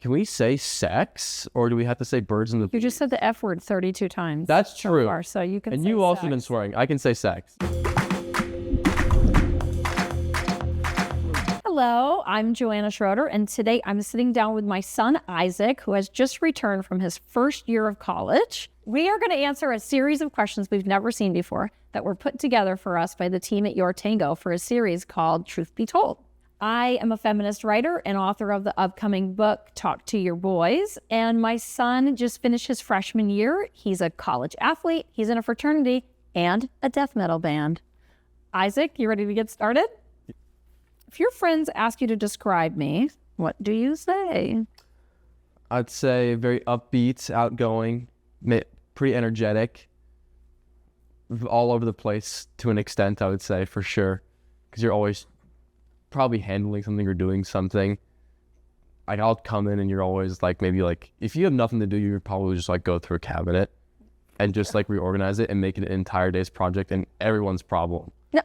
Can we say sex, or do we have to say birds in the... You just said the F word 32 times. That's so true. far, so you can And say you also sex. been swearing. I can say sex. Hello, I'm Joanna Schroeder, and today I'm sitting down with my son Isaac, who has just returned from his first year of college. We are going to answer a series of questions we've never seen before that were put together for us by the team at Your Tango for a series called Truth Be Told. I am a feminist writer and author of the upcoming book, Talk to Your Boys, and my son just finished his freshman year. He's a college athlete, he's in a fraternity, and a death metal band. Isaac, you ready to get started? If your friends ask you to describe me, what do you say? I'd say very upbeat, outgoing, pretty energetic, all over the place to an extent, I would say, for sure. Because you're always probably handling something or doing something. Like, I'll come in and you're always like, maybe like, if you have nothing to do, you would probably just like go through a cabinet and just like reorganize it and make it an entire day's project and everyone's problem. No.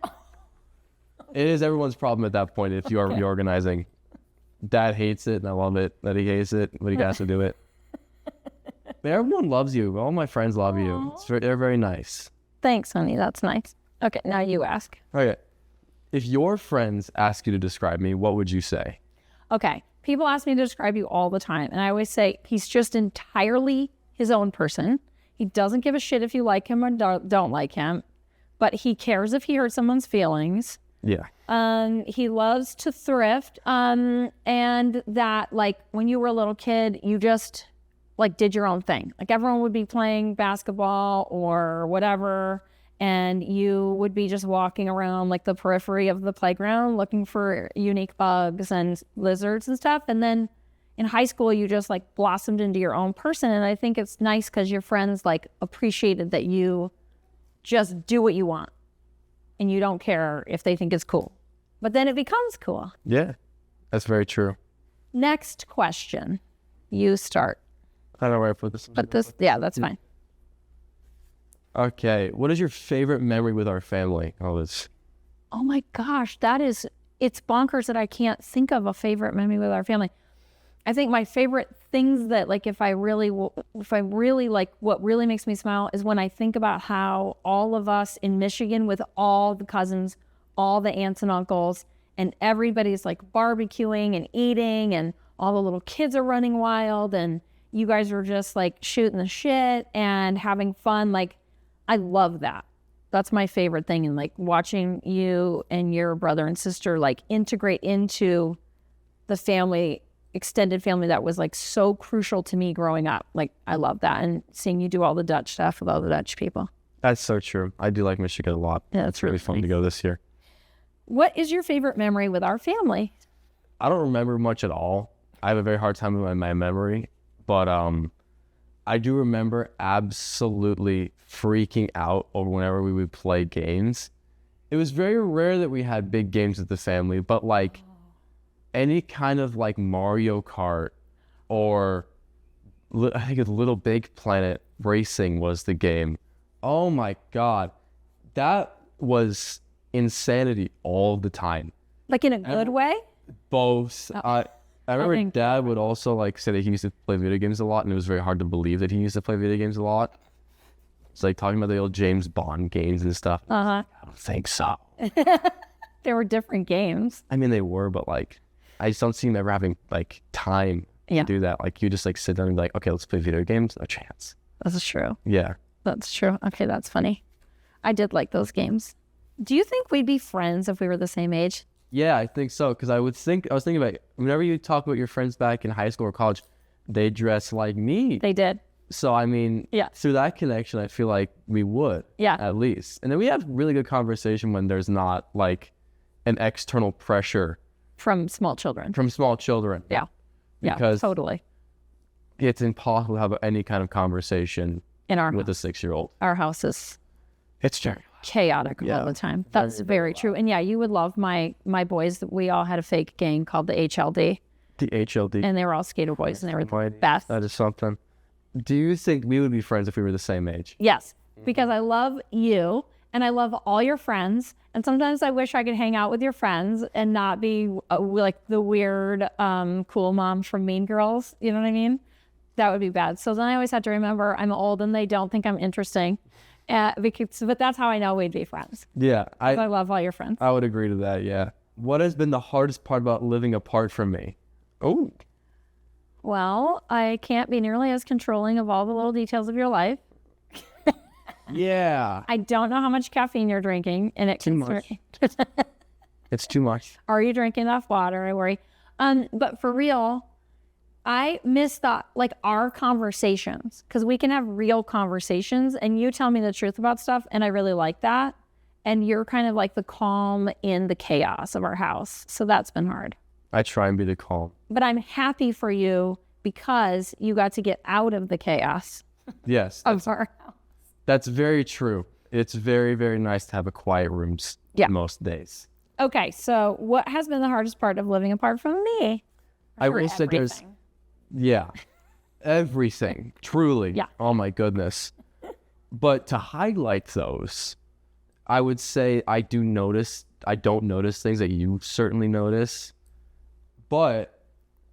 It is everyone's problem at that point if you are reorganizing. Dad hates it and I love it that he hates it, but he has to do it. But everyone loves you. All my friends love you. They're very nice. Thanks, honey. That's nice. Okay, now you ask. Okay. If your friends ask you to describe me, what would you say? Okay, people ask me to describe you all the time, and I always say he's just entirely his own person. He doesn't give a shit if you like him or don't like him, but he cares if he hurts someone's feelings. Yeah. He loves to thrift, and that, like, when you were a little kid, you just, like, did your own thing. Like, everyone would be playing basketball or whatever, and you would be just walking around, like, the periphery of the playground looking for unique bugs and lizards and stuff, and then in high school, you just, like, blossomed into your own person, and I think it's nice because your friends, like, appreciated that you just do what you want. And you don't care if they think it's cool. But then it becomes cool. Yeah, that's very true. Next question. You start. I don't know where I put this. Yeah, that's fine. Okay, what is your favorite memory with our family? Oh my gosh, it's bonkers that I can't think of a favorite memory with our family. I think my favorite things that, like, if I really like, what really makes me smile is when I think about how all of us in Michigan with all the cousins, all the aunts and uncles, and everybody's like barbecuing and eating, and all the little kids are running wild, and you guys are just like shooting the shit and having fun. Like, I love that. That's my favorite thing. And like watching you and your brother and sister like integrate into the family, extended family that was like so crucial to me growing up. Like, I love that. And seeing you do all the Dutch stuff with all the Dutch people. That's so true. I do like Michigan a lot. Yeah, it's really fun to go this year. What is your favorite memory with our family? I don't remember much at all. I have a very hard time with my memory, but I do remember absolutely freaking out over whenever we would play games. It was very rare that we had big games with the family, but like any kind of like Mario Kart or I think it's Little Big Planet Racing was the game. Oh my God. That was insanity all the time. Like in a good way? Both. I remember Dad would also like say that he used to play video games a lot, and it was very hard to believe that he used to play video games a lot. It's like talking about the old James Bond games and stuff. I don't think so. There were different games. I mean, they were, but like, I just don't see him ever having like time to do that. Like, you just like sit down and be like, okay, let's play video games. No chance. That's true. Yeah. That's true. Okay, that's funny. I did like those games. Do you think we'd be friends if we were the same age? Yeah, I think so. Because I was thinking about whenever you talk about your friends back in high school or college, they dress like me. They did. So, I mean, through that connection, I feel like we would, at least. And then we have really good conversation when there's not like an external pressure. From small children. Yeah. Because totally. It's impossible to have any kind of conversation with a 6-year-old. Our house is chaotic all the time. That's very true. And yeah, you would love my boys. We all had a fake gang called the HLD. The HLD. And they were all skater boys, and they were the best. That is something. Do you think we would be friends if we were the same age? Yes, because I love you, and I love all your friends. And sometimes I wish I could hang out with your friends and not be like the weird, cool mom from Mean Girls. You know what I mean? That would be bad. So then I always have to remember I'm old and they don't think I'm interesting. But that's how I know we'd be friends. Yeah. I love all your friends. I would agree to that. Yeah. What has been the hardest part about living apart from me? Oh. Well, I can't be nearly as controlling of all the little details of your life. Yeah. I don't know how much caffeine you're drinking, and Too much. It's too much. Are you drinking enough water? I worry. But for real, I miss our conversations, because we can have real conversations, and you tell me the truth about stuff, and I really like that. And you're kind of like the calm in the chaos of our house, so that's been hard. I try and be the calm. But I'm happy for you because you got to get out of the chaos. Yes. Of our house. That's very true. It's very, very nice to have a quiet room most days. Okay, so what has been the hardest part of living apart from me? I will say everything, truly. Yeah. Oh my goodness. But to highlight those, I would say I don't notice things that you certainly notice, but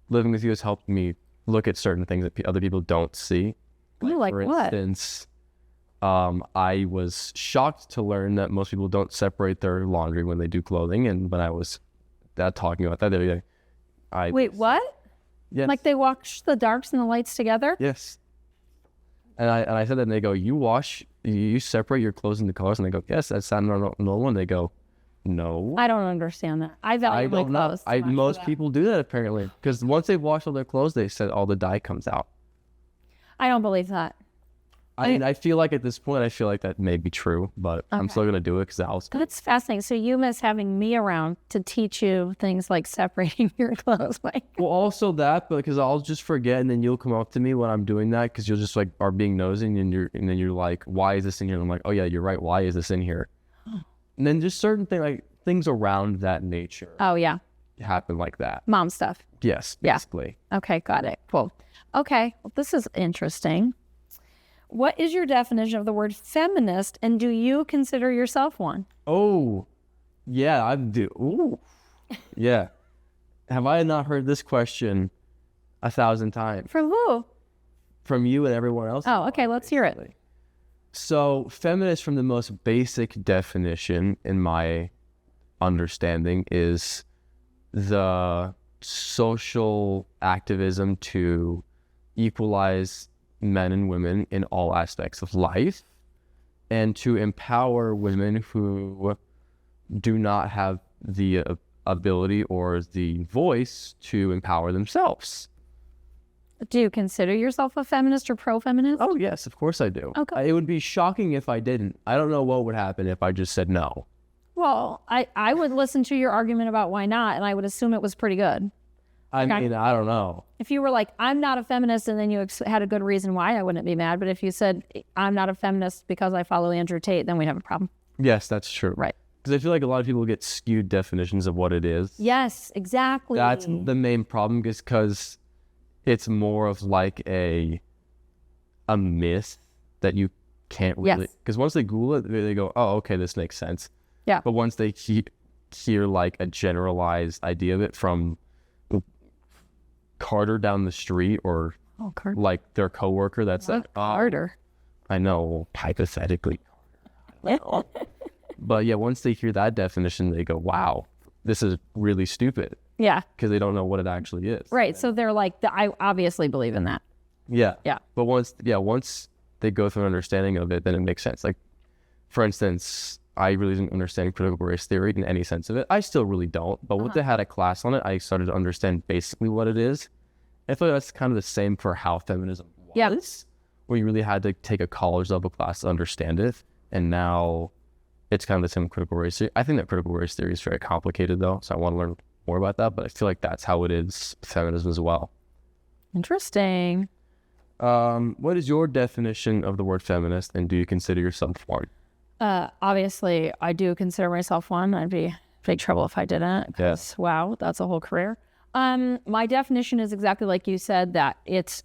living with you has helped me look at certain things that other people don't see. Like for what? instance, I was shocked to learn that most people don't separate their laundry when they do clothing. And when I was talking about that, they were like, wait, what? Yes. Like they wash the darks and the lights together? Yes. And I said that, and they go, you separate your clothes into colors? And they go, yes, that's not normal. And they go, no. I don't understand that. I value my clothes. Most people do that apparently, because once they wash all their clothes, they said all the dye comes out. I don't believe that. I feel like at this point, I feel like that may be true, but I'm still going to do it because the house. That's fascinating. So you miss having me around to teach you things like separating your clothes. Well, also that, but because I'll just forget, and then you'll come up to me when I'm doing that, because you'll just like are being nosy, and then you're like, why is this in here? And I'm like, oh yeah, you're right. Why is this in here? And then just certain things around that nature. Oh yeah. Happen like that. Mom stuff. Yes, basically. Yeah. Okay, got it. Cool. Okay, well, this is interesting. What is your definition of the word feminist, and do you consider yourself one? Oh, yeah, I do. Ooh, yeah. Have I not heard this question 1,000 times? From who? From you and everyone else. Oh, okay, let's hear it. So, feminist, from the most basic definition, in my understanding, is the social activism to equalize men and women in all aspects of life, and to empower women who do not have the ability or the voice to empower themselves. Do you consider yourself a feminist or pro-feminist? Oh, yes, of course I do. Okay. It would be shocking if I didn't. I don't know what would happen if I just said no. Well, I would listen to your argument about why not, and I would assume it was pretty good. I mean, I don't know. If you were like, I'm not a feminist, and then you had a good reason why, I wouldn't be mad. But if you said, I'm not a feminist because I follow Andrew Tate, then we'd have a problem. Yes, that's true. Right. Because I feel like a lot of people get skewed definitions of what it is. Yes, exactly. That's the main problem, because it's more of like a myth that you can't really... Because once they Google it, they go, oh, okay, this makes sense. Yeah. But once they hear like a generalized idea of it from Carter down the street, or like their coworker that's like, Carter. I know, hypothetically. But yeah, once they hear that definition, they go, wow, this is really stupid. Yeah. Because they don't know what it actually is. Right. So they're like, I obviously believe in that. Yeah. Yeah. But once they go through an understanding of it, then it makes sense. Like, for instance, I really didn't understand critical race theory in any sense of it. I still really don't. But when they had a class on it, I started to understand basically what it is. I feel like that's kind of the same for how feminism was. Yeah. Where you really had to take a college level class to understand it. And now it's kind of the same with critical race theory. I think that critical race theory is very complicated, though. So I want to learn more about that. But I feel like that's how it is with feminism as well. Interesting. What is your definition of the word feminist, and do you consider yourself one? Obviously, I do consider myself one. I'd be in big trouble if I didn't. Yes. Wow, that's a whole career. My definition is exactly like you said, that it's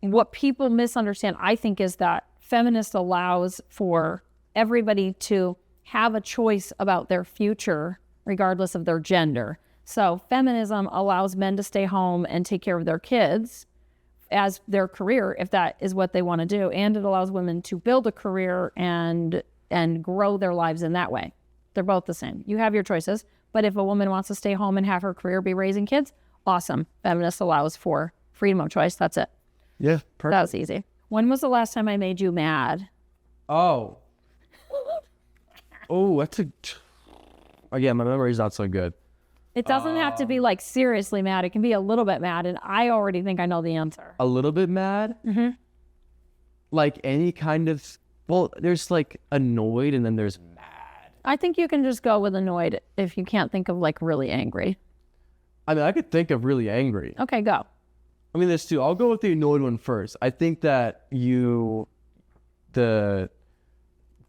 what people misunderstand, I think, is that feminist allows for everybody to have a choice about their future, regardless of their gender. So feminism allows men to stay home and take care of their kids as their career, if that is what they want to do. And it allows women to build a career and grow their lives in that way. They're both the same. You have your choices. But if a woman wants to stay home and have her career be raising kids, awesome. Feminist allows for freedom of choice. That's it. Yeah, perfect. That was easy. When was the last time I made you mad? Oh, that's again, my memory's not so good. It doesn't have to be like seriously mad. It can be a little bit mad, and I already think I know the answer. A little bit mad? Mm-hmm. Like any kind of, well, there's like annoyed and then there's mad. I think you can just go with annoyed if you can't think of like really angry. I mean, I could think of really angry. Okay, go. I mean, there's two. I'll go with the annoyed one first. I think that the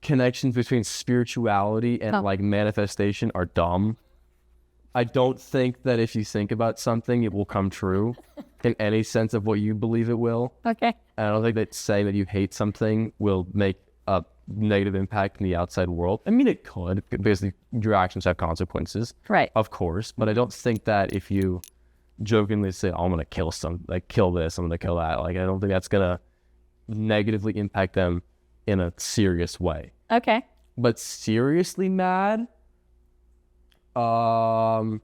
connections between spirituality and like manifestation are dumb. I don't think that if you think about something, it will come true in any sense of what you believe it will. Okay. And I don't think that saying that you hate something will make a negative impact in the outside world. I mean, it could, because your actions have consequences. Right. Of course. But I don't think that if you jokingly say, oh, I'm going to kill kill this, I'm going to kill that. Like, I don't think that's going to negatively impact them in a serious way. Okay. But seriously mad, I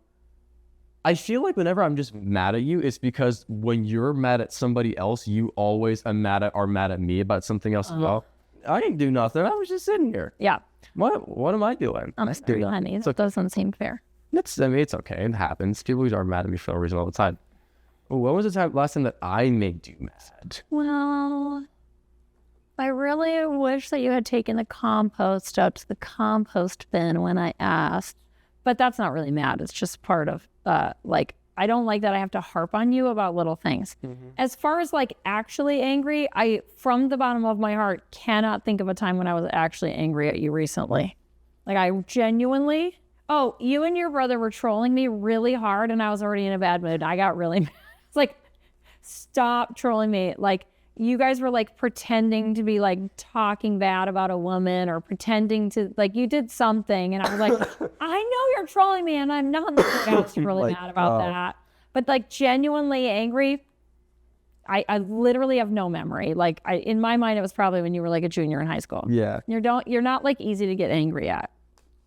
feel like whenever I'm just mad at you, it's because when you're mad at somebody else, you always are mad at me about something else as well. I didn't do nothing. I was just sitting here. Yeah. What am I doing? I'm sorry, honey. That doesn't seem fair. It's okay. It happens. People are mad at me for no reason all the time. Well, when was the last time that I made you mad? Well, I really wish that you had taken the compost out to the compost bin when I asked. But that's not really mad. It's just part of, I don't like that I have to harp on you about little things. Mm-hmm. As far as like actually angry, I, from the bottom of my heart, cannot think of a time when I was actually angry at you recently. Like I genuinely, you and your brother were trolling me really hard and I was already in a bad mood. I got really mad. It's like, stop trolling me. Like, you guys were like pretending to be like talking bad about a woman or pretending to like you did something. And I was like, I know you're trolling me and I'm not. I was really mad about that. But like genuinely angry, I literally have no memory. Like in my mind, it was probably when you were like a junior in high school. Yeah. You're not like easy to get angry at.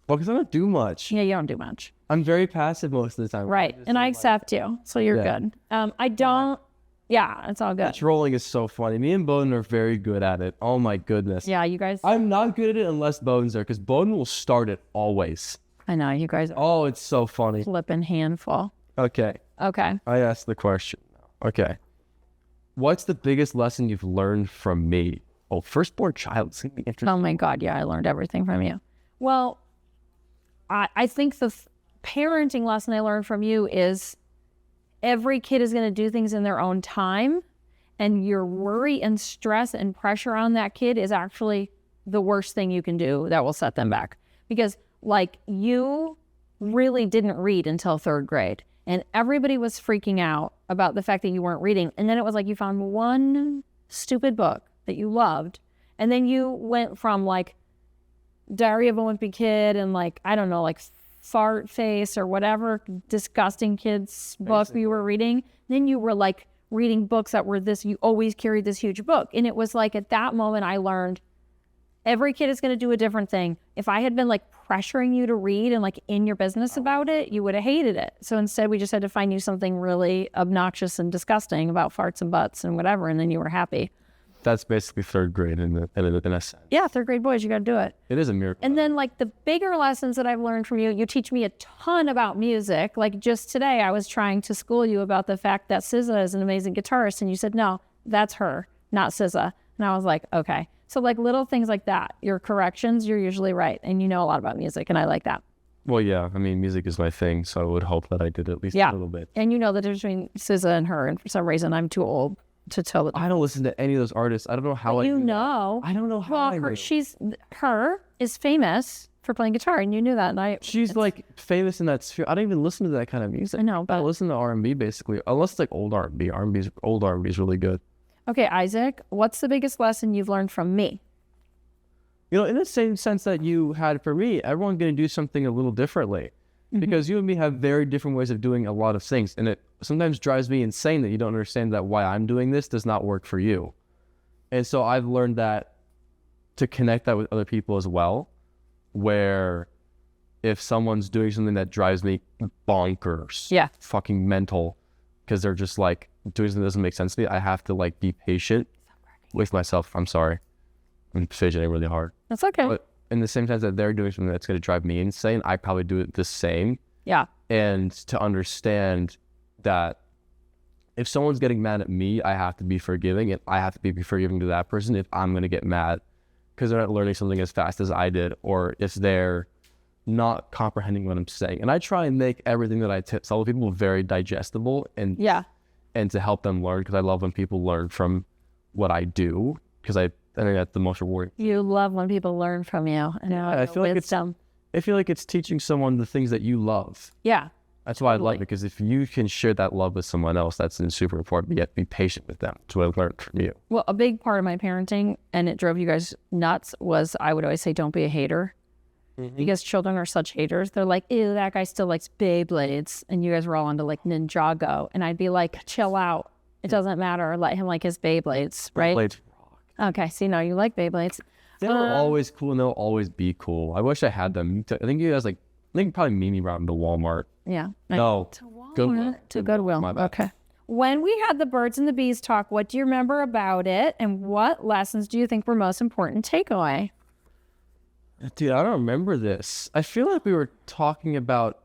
Well, because I don't do much. Yeah, you don't do much. I'm very passive most of the time. Right. And I accept you. So you're good. I don't. Yeah, it's all good. Trolling is so funny. Me and Bowden are very good at it. Oh my goodness. Yeah, you guys. I'm not good at it unless Bowden's there, because Bowden will start it always. I know, you guys are. Oh, it's so funny. Flipping handful. Okay. I asked the question. Okay. What's the biggest lesson you've learned from me? Oh, firstborn child. It's going to be interesting. Oh my God, yeah, I learned everything from you. Well, I think the parenting lesson I learned from you is every kid is going to do things in their own time, and your worry and stress and pressure on that kid is actually the worst thing you can do that will set them back. Because like you really didn't read until 3rd grade, and everybody was freaking out about the fact that you weren't reading. And then it was like you found one stupid book that you loved, and then you went from like Diary of a Wimpy Kid and like, I don't know, like Fart Face or whatever disgusting kids book you were reading. Then you were like reading books that were you always carried this huge book. And it was like at that moment I learned every kid is going to do a different thing. If I had been like pressuring you to read and like in your business about it, you would have hated it. So instead we just had to find you something really obnoxious and disgusting about farts and butts and whatever. And then you were happy. That's basically 3rd grade in a sense. Yeah, 3rd grade boys, you got to do it. It is a miracle. And then like the bigger lessons that I've learned from you, you teach me a ton about music. Like just today, I was trying to school you about the fact that SZA is an amazing guitarist. And you said, no, that's her, not SZA. And I was like, okay. So like little things like that, your corrections, you're usually right. And you know a lot about music, and I like that. Well, yeah, I mean, music is my thing. So I would hope that I did at least a little bit. And you know the difference between SZA and her. And for some reason, I'm too old to tell it. I don't listen to any of those artists. I don't know how I know. I don't know how her is famous for playing guitar, and you knew that. And she's like famous in that sphere. I don't even listen to that kind of music. I know, but I listen to R&B basically, unless it's like old R&B. Old R&B is really good. Okay, Isaac, what's the biggest lesson you've learned from me? You know, in the same sense that you had for me, everyone's going to do something a little differently because you and me have very different ways of doing a lot of things. And it sometimes drives me insane that you don't understand that why I'm doing this does not work for you. And so I've learned that to connect that with other people as well, where if someone's doing something that drives me bonkers, fucking mental, because they're just like doing something that doesn't make sense to me, I have to like be patient with myself. I'm sorry. I'm fidgeting really hard. That's okay. But in the same time that they're doing something that's going to drive me insane, I probably do it the same. Yeah. And to understand that if someone's getting mad at me, I have to be forgiving, and I have to be forgiving to that person if I'm going to get mad because they're not learning something as fast as I did, or if they're not comprehending what I'm saying. And I try and make everything that I tell people very digestible and to help them learn, because I love when people learn from what I do, because I think that's the most rewarding. You love when people learn from you. And I feel like it's teaching someone the things that you love. Yeah. That's why I love it, because if you can share that love with someone else, that's super important. But you have to be patient with them. That's what I learned from you. Well, a big part of my parenting, and it drove you guys nuts, was I would always say, don't be a hater. Because children are such haters. They're like, ew, that guy still likes Beyblades. And you guys were all into like Ninjago. And I'd be like, chill out. It doesn't matter. Let him like his Beyblades, right? Beyblades rock. Okay, see, now you like Beyblades. They were always cool, and they'll always be cool. I wish I had them. I think you guys probably meet me around to Walmart. Yeah. No. To Walmart. Goodwill. To Goodwill. My bad. Okay. When we had the birds and the bees talk, what do you remember about it? And what lessons do you think were most important takeaway? Dude, I don't remember this. I feel like we were talking about...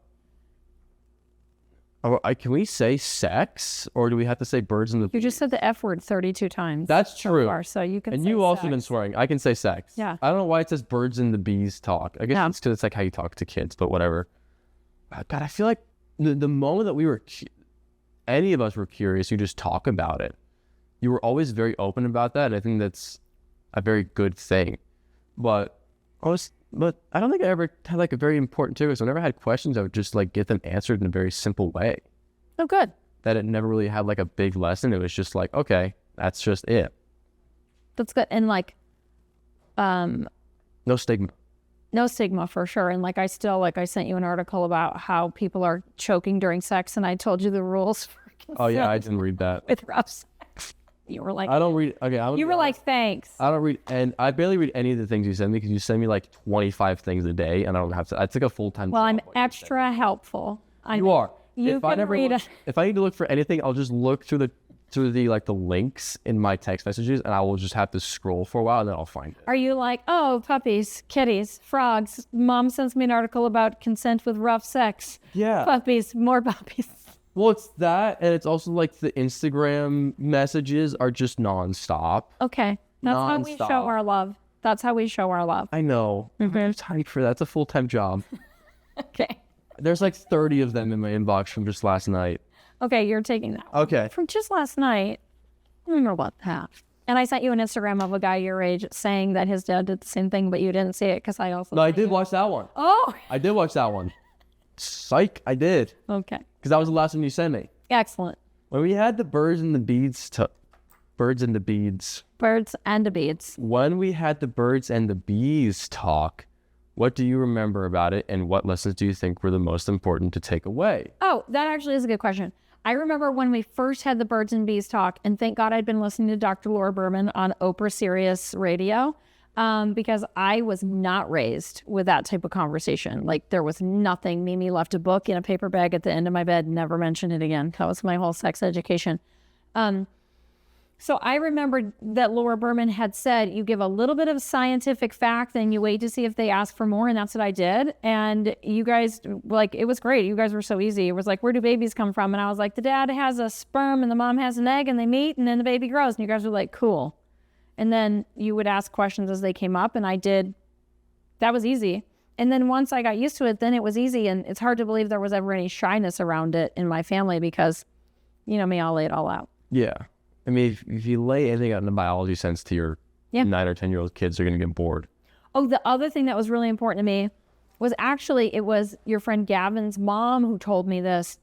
can we say sex? Or do we have to say birds and the bees? You just said the F word 32 times. That's true. So far, so you can and say you also sex. been swearing. I can say sex. Yeah. I don't know why it says birds and the bees talk. I guess it's because it's like how you talk to kids, but whatever. God, I feel like the moment that any of us were curious, you just talk about it. You were always very open about that. And I think that's a very good thing. But I don't think I ever had like a very important takeaway. So I never had questions. I would just like get them answered in a very simple way. Oh, good. That it never really had like a big lesson. It was just like, okay, that's just it. That's good. And like, no stigma. no stigma for sure. And like, I sent you an article about how people are choking during sex, and I told you the rules for consent. Oh yeah, I didn't read that. With rough sex. You were like, I don't read. Okay, you were like, thanks. I don't read, and I barely read any of the things you send me, because you send me like 25 things a day, and I don't have to. I took a full-time. Well, job, I'm like extra helpful. You are. You can read it. If I need to look for anything, I'll just look through the like the links in my text messages, and I will just have to scroll for a while, and then I'll find it. Are you like, oh, puppies, kitties, frogs? Mom sends me an article about consent with rough sex. Yeah. Puppies, more puppies. Well, it's that, and it's also like the Instagram messages are just nonstop. Okay. That's how we show our love. That's how we show our love. I know. I don't have time for that. It's a full-time job. Okay. There's like 30 of them in my inbox from just last night. Okay, you're taking that. Okay. From just last night, I don't know about that. And I sent you an Instagram of a guy your age saying that his dad did the same thing, but you didn't see it because I also... No, I did watch that one. Oh! I did watch that one. Psych, I did. Okay. Because that was the last one you sent me. Excellent. When we had the birds and the beads Birds and the beads. Birds and the beads. When we had the birds and the bees talk, what do you remember about it, and what lessons do you think were the most important to take away? Oh, that actually is a good question. I remember when we first had the birds and bees talk, and thank God I'd been listening to Dr. Laura Berman on Oprah Sirius Radio, because I was not raised with that type of conversation. Like, there was nothing. Mimi left a book in a paper bag at the end of my bed, never mentioned it again. That was my whole sex education. So I remembered that Laura Berman had said, you give a little bit of scientific fact, then you wait to see if they ask for more. And that's what I did. And you guys, like, it was great. You guys were so easy. It was like, where do babies come from? And I was like, the dad has a sperm and the mom has an egg, and they meet, and then the baby grows. And you guys were like, cool. And then you would ask questions as they came up, and I did. That was easy. And then once I got used to it, then it was easy. And it's hard to believe there was ever any shyness around it in my family, because, you know me, I'll lay it all out. Yeah. I mean, if you lay anything out in a biology sense to your 9 or 10-year-old kids, they're going to get bored. Oh, the other thing that was really important to me was actually, it was your friend Gavin's mom who told me this.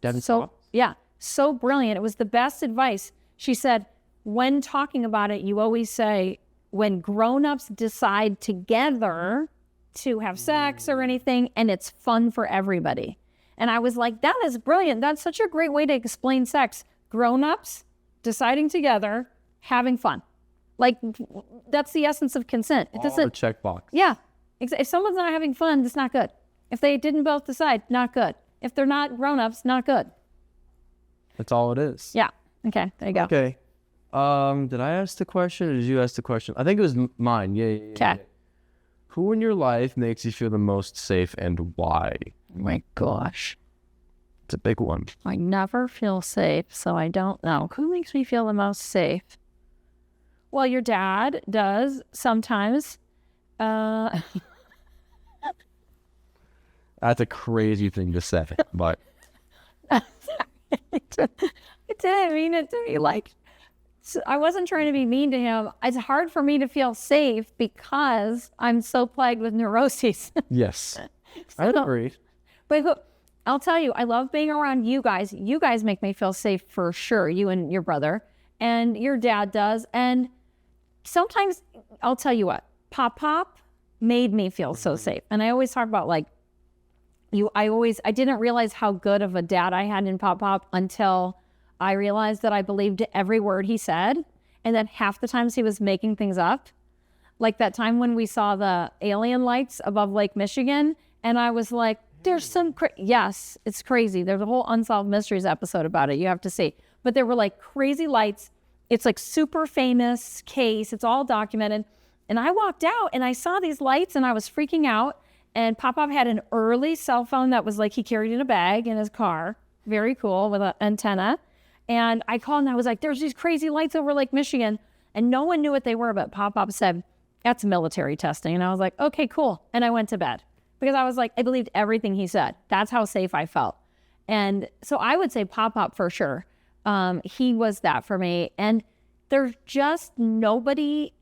So brilliant. It was the best advice. She said, when talking about it, you always say, when grown-ups decide together to have sex or anything, and it's fun for everybody. And I was like, that is brilliant. That's such a great way to explain sex. Grown-ups deciding together, having fun. Like, that's the essence of consent. It doesn't checkbox. Yeah. If someone's not having fun, it's not good. If they didn't both decide, not good. If they're not grown-ups, not good. That's all it is. Yeah. Okay. There you go. Okay. Did I ask the question or did you ask the question? I think it was mine. Yeah. Okay. Who in your life makes you feel the most safe and why? Oh my gosh. It's a big one. I never feel safe, so I don't know. Who makes me feel the most safe? Well, your dad does sometimes. That's a crazy thing to say, but I didn't mean it to be like, I wasn't trying to be mean to him. It's hard for me to feel safe because I'm so plagued with neuroses. yes, I agree. But I'll tell you, I love being around you guys. You guys make me feel safe for sure, you and your brother, and your dad does. And sometimes, I'll tell you what, Pop made me feel so safe. And I always talk about like, I didn't realize how good of a dad I had in Pop until I realized that I believed every word he said. And that half the times he was making things up. Like that time when we saw the alien lights above Lake Michigan. And I was like, there's some, yes, it's crazy. There's a whole Unsolved Mysteries episode about it. You have to see. But there were like crazy lights. It's like super famous case. It's all documented. And I walked out and I saw these lights and I was freaking out. And Pop had an early cell phone that was like he carried in a bag in his car. Very cool with an antenna. And I called and I was like, there's these crazy lights over Lake Michigan. And no one knew what they were, but Pop said, that's military testing. And I was like, okay, cool. And I went to bed because I was like, I believed everything he said. That's how safe I felt. And so I would say Pop for sure. He was that for me. And there's just nobody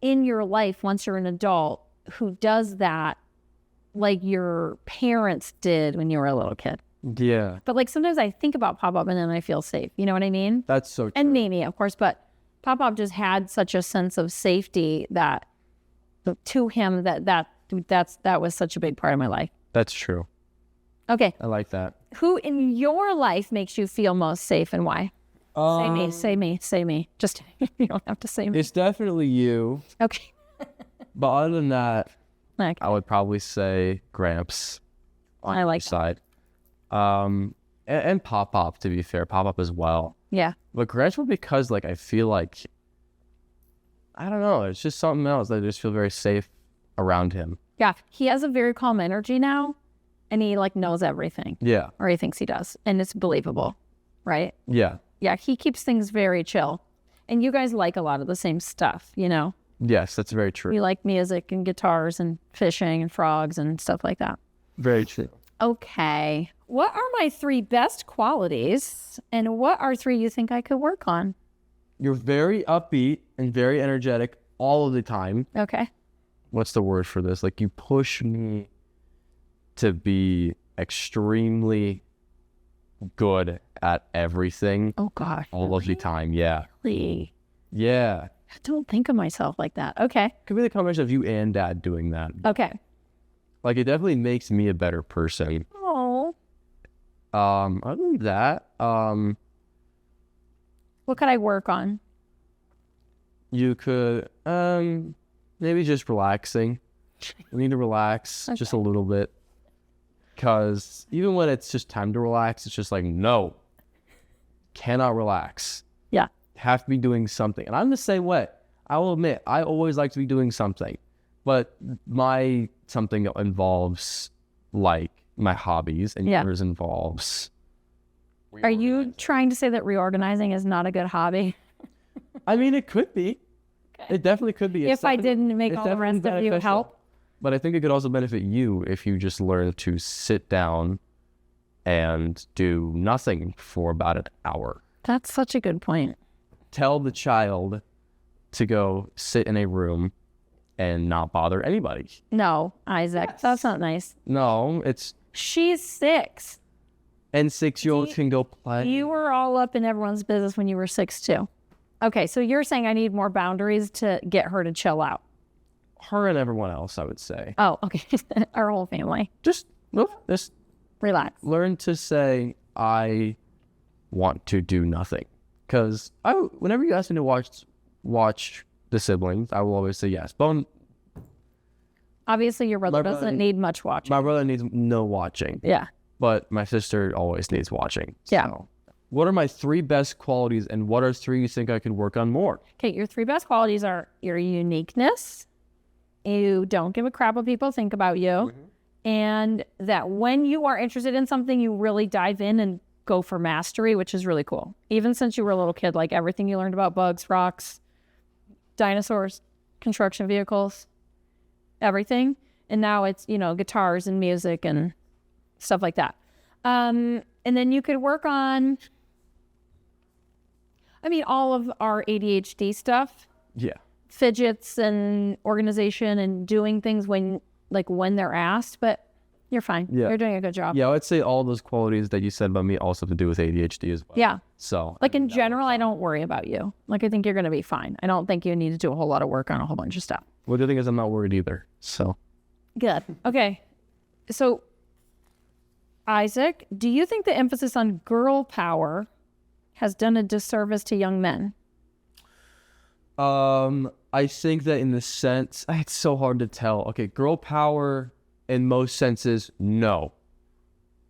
in your life once you're an adult who does that like your parents did when you were a little kid. Yeah. But like sometimes I think about Pop and then I feel safe. You know what I mean? That's so true. And Mimi, of course, but Pop just had such a sense of safety that to him that was such a big part of my life. That's true. Okay. I like that. Who in your life makes you feel most safe and why? Say me. Just you don't have to say me. It's definitely you. Okay. But other than that, Okay. I would probably say Gramps. I like that. Side. And Pop, to be fair, Pop as well. Yeah. But Gramps, because like I feel like, I don't know, it's just something else. I just feel very safe around him. Yeah. He has a very calm energy now and he like knows everything. Yeah. Or he thinks he does. And it's believable. Right? Yeah. Yeah. He keeps things very chill. And you guys like a lot of the same stuff, you know? Yes, that's very true. You like music and guitars and fishing and frogs and stuff like that. Very true. Okay. What are my 3 best qualities and what are 3 you think I could work on? You're very upbeat and very energetic all of the time. Okay. What's the word for this? Like you push me to be extremely good at everything. Oh gosh. All of the time. Yeah. Really? Yeah. I don't think of myself like that. Okay. Could be the combination of you and Dad doing that. Okay. Like it definitely makes me a better person. Oh. Other than that, what could I work on? you could maybe just relaxing. You need to relax just a little bit. Because even when it's just time to relax, it's just like, no, cannot relax. Yeah. Have to be doing something. And I'm the same way. I will admit, I always like to be doing something. But my something involves like my hobbies and yours involves. Are you trying to say that reorganizing is not a good hobby? I mean, it could be. Okay. It definitely could be. If I didn't make all the rest of you help. But I think it could also benefit you if you just learn to sit down and do nothing for about an hour. That's such a good point. Tell the child to go sit in a room and not bother anybody. No, Isaac, that's not nice. No, it's... She's 6. And 6-year-olds can go play. You were all up in everyone's business when you were 6 too. Okay, so you're saying I need more boundaries to get her to chill out. Her and everyone else, I would say. Oh, okay. Our whole family. Just Relax. learn to say, I want to do nothing. Because whenever you ask me to watch the siblings, I will always say yes. But Obviously, your brother My brother- doesn't need much watching. my brother needs no watching. Yeah. But my sister always needs watching. Yeah. So, what are my 3 best qualities, and what are 3 you think I could work on more? Okay, your 3 best qualities are your uniqueness. You don't give a crap what people think about you. And that when you are interested in something, you really dive in and go for mastery, which is really cool. Even since you were a little kid, like everything you learned about bugs, rocks, dinosaurs, construction vehicles, everything. And now it's, guitars and music and stuff like that. And then you could work on, all of our ADHD stuff, Yeah. fidgets and organization and doing things when they're asked, but you're fine. Yeah. You're doing a good job. Yeah, I would say all those qualities that you said about me also have to do with ADHD as well. Yeah. So, In general, I don't worry about you. I think you're going to be fine. I don't think you need to do a whole lot of work on a whole bunch of stuff. well, the thing is, I'm not worried either. So, Good. Okay. So, Isaac, do you think the emphasis on girl power has done a disservice to young men? I think that in the sense, it's so hard to tell. Okay, girl power in most senses, no.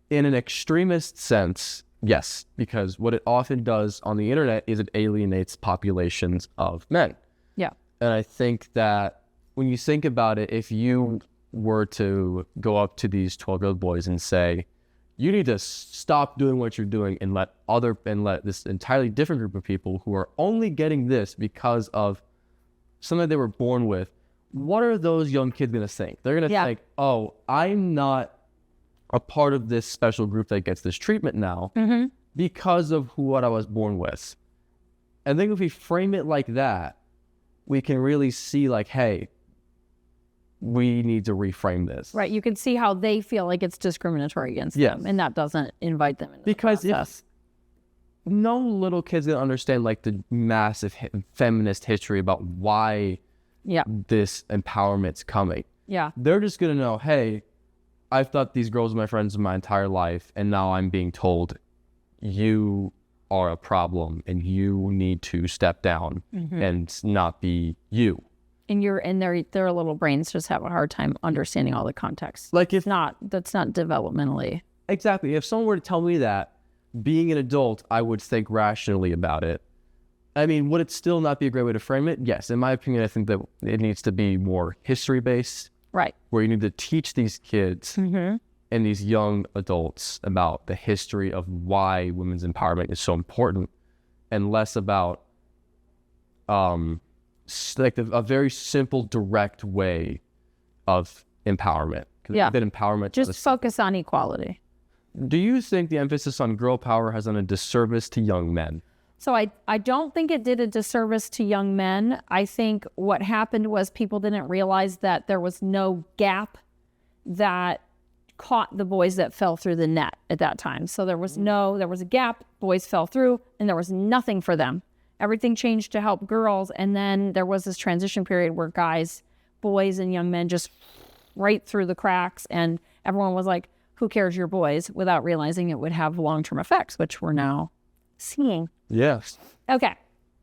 In an extremist sense, yes, because what it often does on the internet is it alienates populations of men. Yeah. And I think that when you think about it, if you were to go up to these 12-year-old boys and say, you need to stop doing what you're doing and let this entirely different group of people who are only getting this because of something they were born with, what are those young kids going to think? They're going to think, oh, I'm not a part of this special group that gets this treatment now because of what I was born with. I think if we frame it like that, we can really see hey, we need to reframe this. Right. You can see how they feel like it's discriminatory against them, and that doesn't invite them into because the process. If no little kid's gonna understand the massive feminist history about why this empowerment's coming. Yeah. They're just gonna know, hey, I've thought these girls are my friends my entire life, and now I'm being told you are a problem and you need to step down and not be you. And their little brains just have a hard time understanding all the context. That's not developmentally. Exactly. If someone were to tell me that, being an adult, I would think rationally about it. Would it still not be a great way to frame it? Yes. In my opinion, I think that it needs to be more history-based. Right. Where you need to teach these kids and these young adults about the history of why women's empowerment is so important, and less about a very simple, direct way of empowerment. Yeah. That empowerment. Just focus on equality. Do you think the emphasis on girl power has done a disservice to young men? So I don't think it did a disservice to young men. I think what happened was people didn't realize that there was no gap that caught the boys that fell through the net at that time. So there was a gap, boys fell through, and there was nothing for them. Everything changed to help girls, and then there was this transition period where boys and young men just right through the cracks, and everyone was like, who cares, you're boys, without realizing it would have long-term effects, which we're now seeing. Yes. Okay.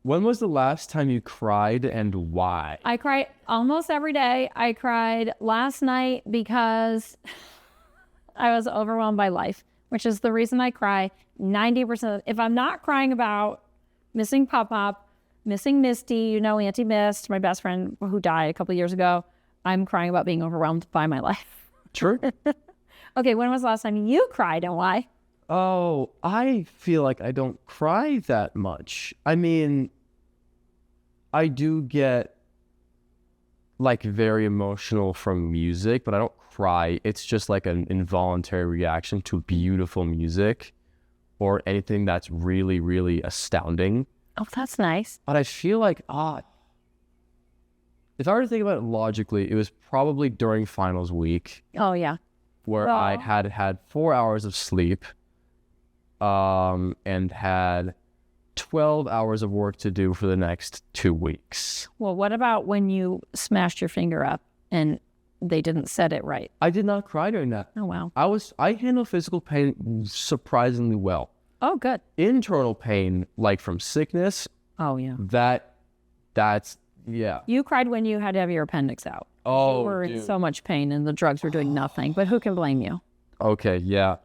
When was the last time you cried and why? I cry almost every day. I cried last night because I was overwhelmed by life, which is the reason I cry 90%. If I'm not crying about missing Pop-Pop, missing Misty, Auntie Mist, my best friend who died a couple of years ago, I'm crying about being overwhelmed by my life. True. Okay, when was the last time you cried and why? Oh, I feel like I don't cry that much. I do get very emotional from music, but I don't cry. It's just an involuntary reaction to beautiful music or anything that's really, really astounding. Oh, that's nice. But I feel if I were to think about it logically, it was probably during finals week. Oh, yeah. Where I had 4 hours of sleep and had 12 hours of work to do for the next 2 weeks. Well, what about when you smashed your finger up and they didn't set it right? I did not cry during that. Oh, wow. I handle physical pain surprisingly well. Oh, good. Internal pain, like from sickness, Oh, yeah. that's, yeah. You cried when you had to have your appendix out. Oh, You were in dude. so much pain and the drugs were doing nothing, but who can blame you? Okay, yeah.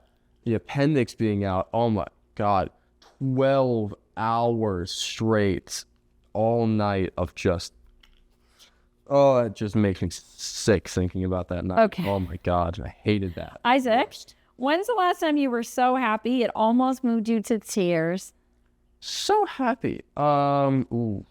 The appendix being out, oh my God. 12 hours straight, all night of just, oh, it just makes me sick thinking about that night. Okay. Oh my God, I hated that. Isaac, when's the last time you were so happy it almost moved you to tears? So happy. Ooh.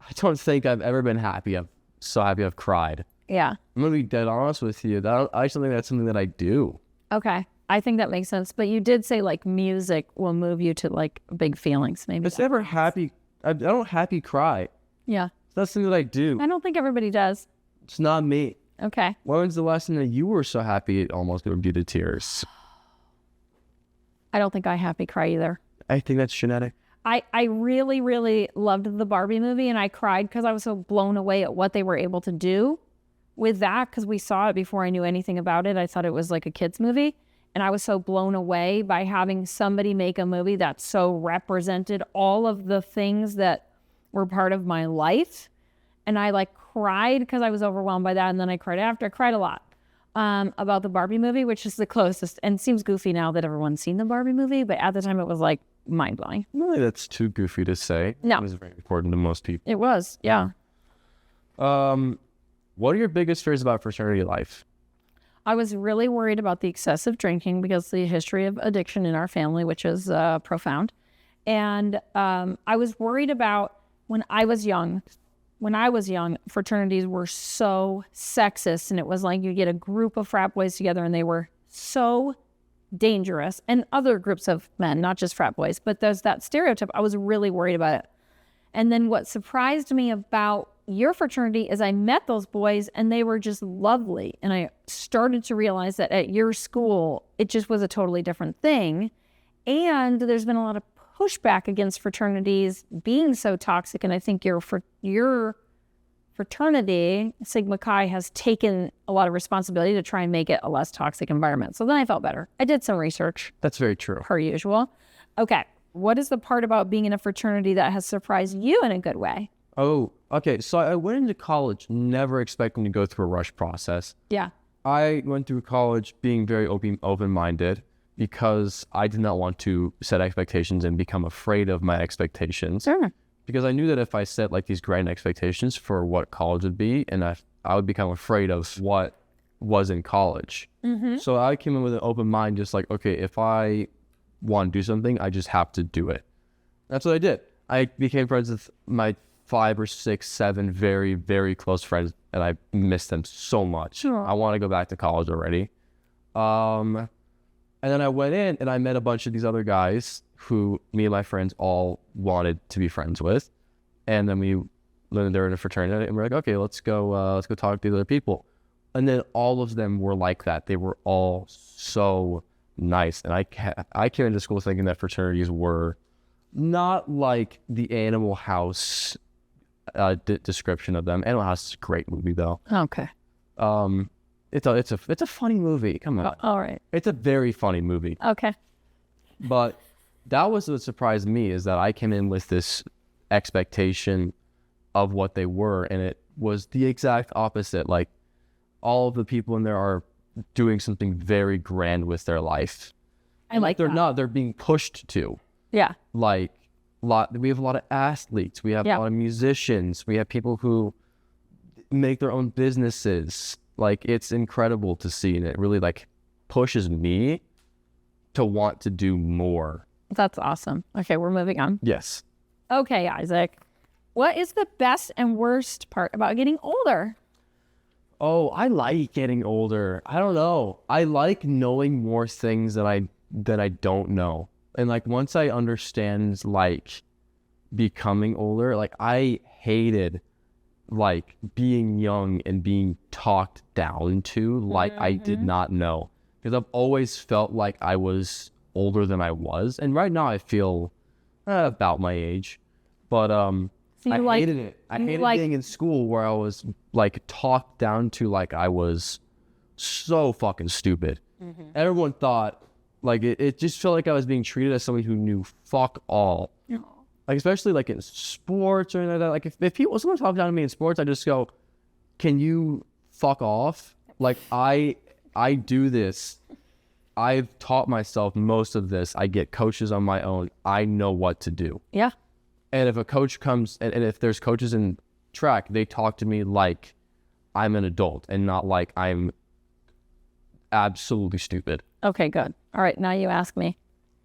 I don't think I've ever been happy. I'm so happy I've cried. Yeah. I'm gonna be dead honest with you. I actually think that's something that I do. Okay. I think that makes sense. But you did say like music will move you to like big feelings. Maybe. It's never happy. I don't happy cry. Yeah. That's something that I do. I don't think everybody does. It's not me. Okay. When was the last time that you were so happy it almost moved you to tears? I don't think I happy cry either. I think that's genetic. I really, really loved the Barbie movie and I cried because I was so blown away at what they were able to do with that because we saw it before I knew anything about it. I thought it was like a kid's movie and I was so blown away by having somebody make a movie that so represented all of the things that were part of my life. And I like cried because I was overwhelmed by that. And then I cried after. I cried a lot about the Barbie movie, which is the closest. And it seems goofy now that everyone's seen the Barbie movie, but at the time it was like mind blowing. I don't think that's too goofy to say. No. It was very important to most people. It was, yeah. What are your biggest fears about fraternity life? I was really worried about the excessive drinking because the history of addiction in our family, which is profound. And I was worried about when I was young, fraternities were so sexist. And it was like you get a group of frat boys together and they were so dangerous. And other groups of men, not just frat boys, but there's that stereotype. I was really worried about it. And then what surprised me about your fraternity is I met those boys and they were just lovely. And I started to realize that at your school, it just was a totally different thing. And there's been a lot of pushback against fraternities being so toxic. And I think your fraternity, Sigma Chi, has taken a lot of responsibility to try and make it a less toxic environment. So then I felt better. I did some research. That's very true. Per usual. Okay. What is the part about being in a fraternity that has surprised you in a good way? Oh, okay. So I went into college never expecting to go through a rush process. Yeah. I went through college being very open-minded because I did not want to set expectations and become afraid of my expectations. Sure. Because I knew that if I set like these grand expectations for what college would be, and I would become afraid of what was in college. Mm-hmm. So I came in with an open mind, just like, okay, if I want to do something, I just have to do it. That's what I did. I became friends with my 5 or 6, 7 very, very close friends, and I miss them so much. Sure. I want to go back to college already. And then I went in and I met a bunch of these other guys who me and my friends all wanted to be friends with. And then we learned they were in a fraternity and we're like, okay, let's go talk to the other people. And then all of them were like that. They were all so nice. And I came into school thinking that fraternities were not like the Animal House description of them. Animal House is a great movie though. Okay. It's a funny movie. Come on. All right. It's a very funny movie. Okay. But that was what surprised me, is that I came in with this expectation of what they were, and it was the exact opposite. Like, all of the people in there are doing something very grand with their life. I like they're that. not. They're being pushed to. Yeah. Like, we have a lot of athletes. We have a lot of musicians. We have people who make their own businesses. Like, it's incredible to see, and it really like pushes me to want to do more. That's awesome. Okay, we're moving on. Yes. Okay, Isaac. What is the best and worst part about getting older? Oh, I like getting older. I don't know. I like knowing more things that I don't know. And like once I understand like becoming older, like I hated like being young and being talked down to like I did not know. Because I've always felt like I was older than I was. And right now I feel about my age. But So you I like- hated it. I you hated like- being in school where I was like talked down to like I was so fucking stupid. Everyone thought like it just felt like I was being treated as somebody who knew fuck all. Like especially like in sports or anything like that. Like if someone talked down to me in sports, I just go, "Can you fuck off?" Like I do this. I've taught myself most of this. I get coaches on my own. I know what to do. Yeah. And if a coach comes, and if there's coaches in track, they talk to me like I'm an adult and not like I'm absolutely stupid. Okay, good. All right, now you ask me.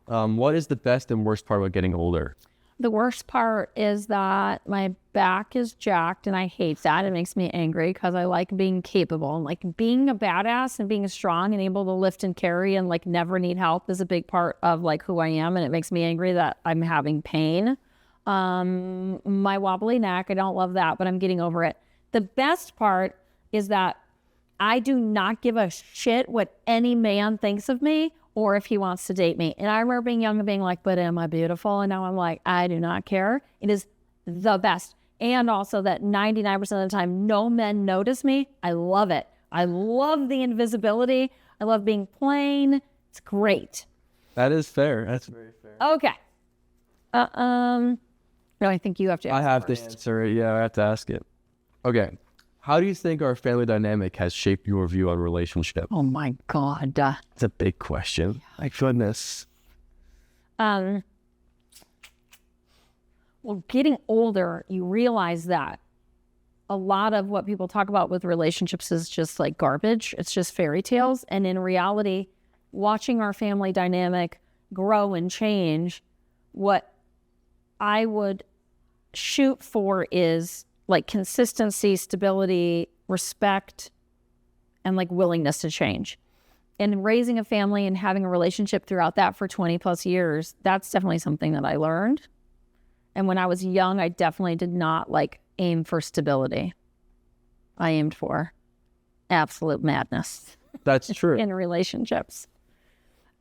What is the best and worst part about getting older? The worst part is that my back is jacked and I hate that. It makes me angry because I like being capable and like being a badass and being strong and able to lift and carry and like never need help is a big part of like who I am. And it makes me angry that I'm having pain. My wobbly neck, I don't love that, but I'm getting over it. The best part is that I do not give a shit what any man thinks of me or if he wants to date me. And I remember being young and being like, but am I beautiful? And now I'm like, I do not care. It is the best. And also that 99% of the time, no men notice me. I love it. I love the invisibility. I love being plain. It's great. That is fair. That's very fair. Okay. No, I think you have to I ask have to first. answer it. Yeah, I have to ask it. Okay. How do you think our family dynamic has shaped your view on relationships? Oh my God. It's a big question. My goodness. Well, getting older, you realize that a lot of what people talk about with relationships is just like garbage. It's just fairy tales. And in reality, watching our family dynamic grow and change, what I would shoot for is like consistency, stability, respect, and like willingness to change. And raising a family and having a relationship throughout that for 20 plus years, that's definitely something that I learned. And when I was young, I definitely did not like aim for stability. I aimed for absolute madness That's true. in relationships.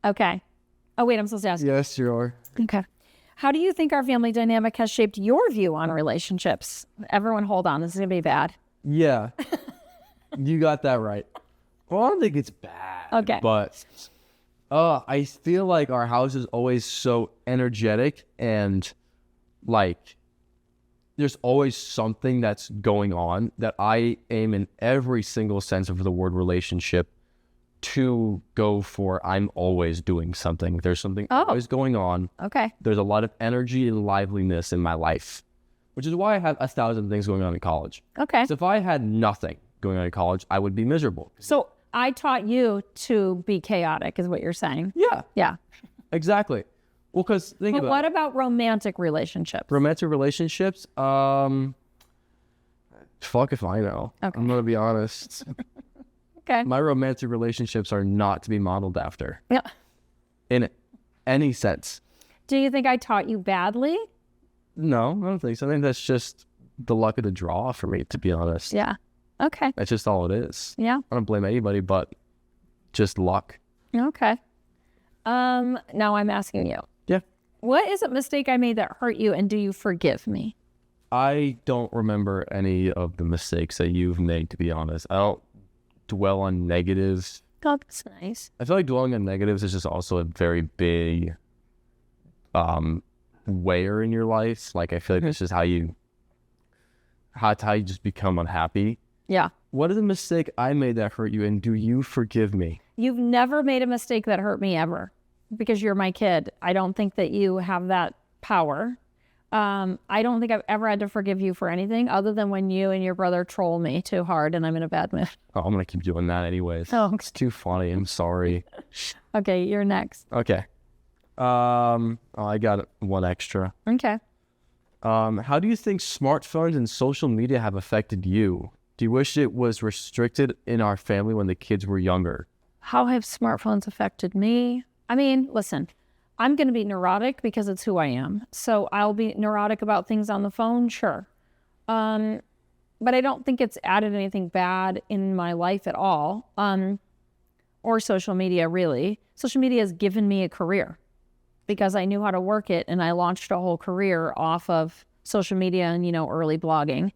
Okay. Oh, wait, I'm supposed to ask. Yes, you are. Okay. How do you think our family dynamic has shaped your view on relationships? Everyone hold on. This is going to be bad. Yeah. You got that right. Well, I don't think it's bad. Okay. But I feel like our house is always so energetic and like there's always something that's going on that I aim in every single sense of the word relationship to go for. I'm always doing something. There's something always going on. Okay. There's a lot of energy and liveliness in my life, which is why I have 1,000 things going on in college. Okay. So if I had nothing going on in college, I would be miserable. So I taught you to be chaotic is what you're saying. Yeah, Yeah. exactly. Well, because think But about what it. about romantic relationships? Romantic relationships. Fuck if I know. Okay. I'm gonna be honest. Okay. My romantic relationships are not to be modeled after Yeah. in any sense. Do you think I taught you badly? No, I don't think so. I think that's just the luck of the draw for me, to be honest. Yeah. Okay. That's just all it is. Yeah. I don't blame anybody, but just luck. Okay. Now I'm asking you. Yeah. What is a mistake I made that hurt you and do you forgive me? I don't remember any of the mistakes that you've made, to be honest. I don't dwell on negatives. Oh, that's nice. I feel like dwelling on negatives is just also a very big wear in your life. Like I feel like that's just how you just become unhappy. Yeah. What is a mistake I made that hurt you, and do you forgive me? You've never made a mistake that hurt me ever because you're my kid. I don't think that you have that power. I don't think I've ever had to forgive you for anything other than when you and your brother troll me too hard and I'm in a bad mood. Oh, I'm gonna keep doing that anyways. Oh, It's too funny. I'm sorry. okay. You're next. Okay. I got one extra. Okay. How do you think smartphones and social media have affected you? Do you wish it was restricted in our family when the kids were younger? How have smartphones affected me? I mean, listen, I'm going to be neurotic because it's who I am. So I'll be neurotic about things on the phone, sure. But I don't think it's added anything bad in my life at all. Or social media, really. Social media has given me a career. because I knew how to work it, and I launched a whole career off of social media and, early blogging.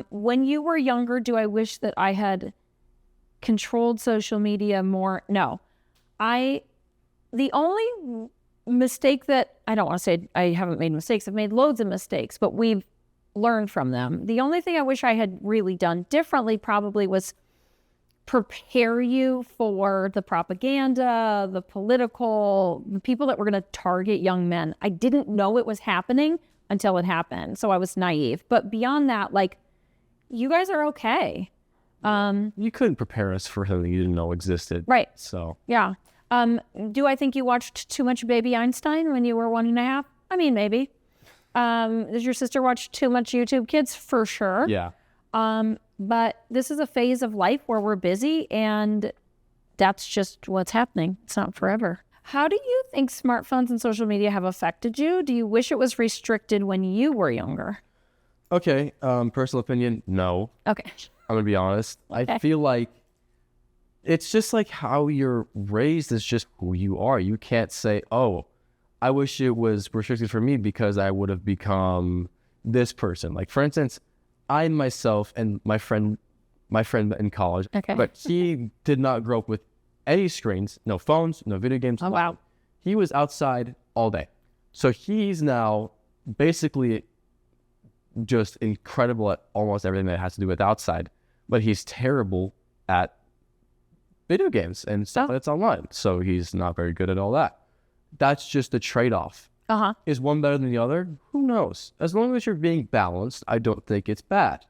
When you were younger, do I wish that I had controlled social media more? No. The only mistake that, I don't want to say I haven't made mistakes, I've made loads of mistakes, but we've learned from them. The only thing I wish I had really done differently probably was prepare you for the propaganda, the people that were going to target young men. I didn't know it was happening until it happened. So I was naive. But beyond that, like, you guys are okay. You couldn't prepare us for something you didn't know existed. Right. So. Yeah. Do I think you watched too much Baby Einstein when you were 1.5? I mean, maybe. Does your sister watch too much YouTube Kids? For sure. Yeah. But this is a phase of life where we're busy, and that's just what's happening. It's not forever. How do you think smartphones and social media have affected you? Do you wish it was restricted when you were younger? Okay. Personal opinion, no. Okay. I'm going to be honest. Okay. I feel like it's just like how you're raised is just who you are. You can't say, oh, I wish it was restricted for me because I would have become this person. Like, for instance, I myself and my friend in college, okay, but he did not grow up with any screens, no phones, no video games. Oh, wow. He was outside all day. So he's now basically just incredible at almost everything that has to do with outside, but he's terrible at video games and stuff that's online. So he's not very good at all that. That's just a trade-off. Is one better than the other? Who knows? As long as you're being balanced, I don't think it's bad.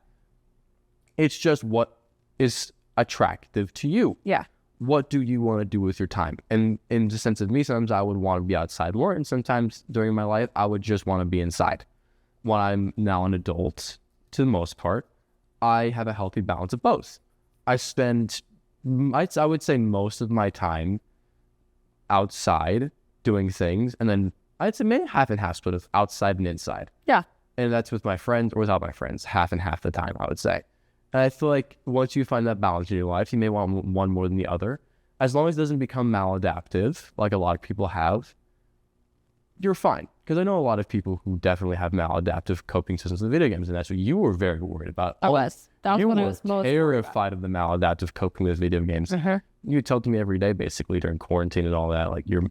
It's just what is attractive to you. Yeah. What do you want to do with your time? And in the sense of me, sometimes I would want to be outside more, and sometimes during my life, I would just want to be inside. When I'm now an adult, to the most part, I have a healthy balance of both. I spend, I would say, most of my time outside doing things, and then I'd say maybe half and half split of outside and inside. Yeah. And that's with my friends or without my friends, half and half the time, I would say. And I feel like once you find that balance in your life, you may want one more than the other. As long as it doesn't become maladaptive, like a lot of people have, you're fine. Because I know a lot of people who definitely have maladaptive coping systems with video games, and that's what you were very worried about. I was. That was you what I were was most terrified of the maladaptive coping with video games. You told me every day, basically, during quarantine and all that, like, you're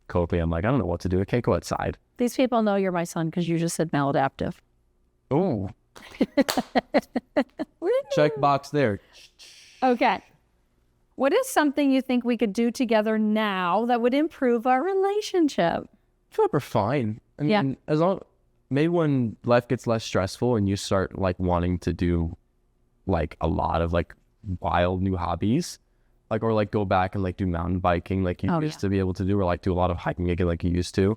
coping. I'm like, I don't know what to do. I can't go outside. These people know you're my son because you just said maladaptive. Oh. Check box there. Okay. What is something you think we could do together now that would improve our relationship? I feel like we're fine. I mean, as long, maybe when life gets less stressful and you start like wanting to do like a lot of like wild new hobbies, like, or like go back and like do mountain biking like you used to be able to do, or like do a lot of hiking again like you used to,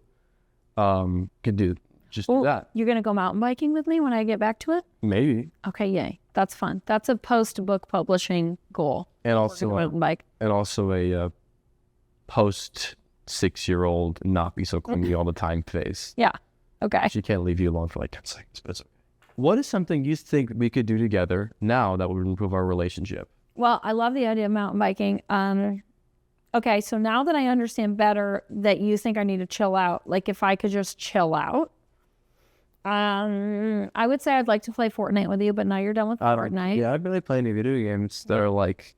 could do do that. You're gonna go mountain biking with me when I get back to it? Maybe. Okay, yay. That's fun. That's a post-book publishing goal. And also mountain bike. And also a post 6-year-old not be so clingy all the time phase. Yeah. Okay. She can't leave you alone for like 10 seconds, but it's okay. What is something you think we could do together now that would improve our relationship? Well, I love the idea of mountain biking. Okay, so now that I understand better that you think I need to chill out, like if I could just chill out, I would say I'd like to play Fortnite with you, but now you're done with Fortnite. Yeah, I've been playing any video games that are like...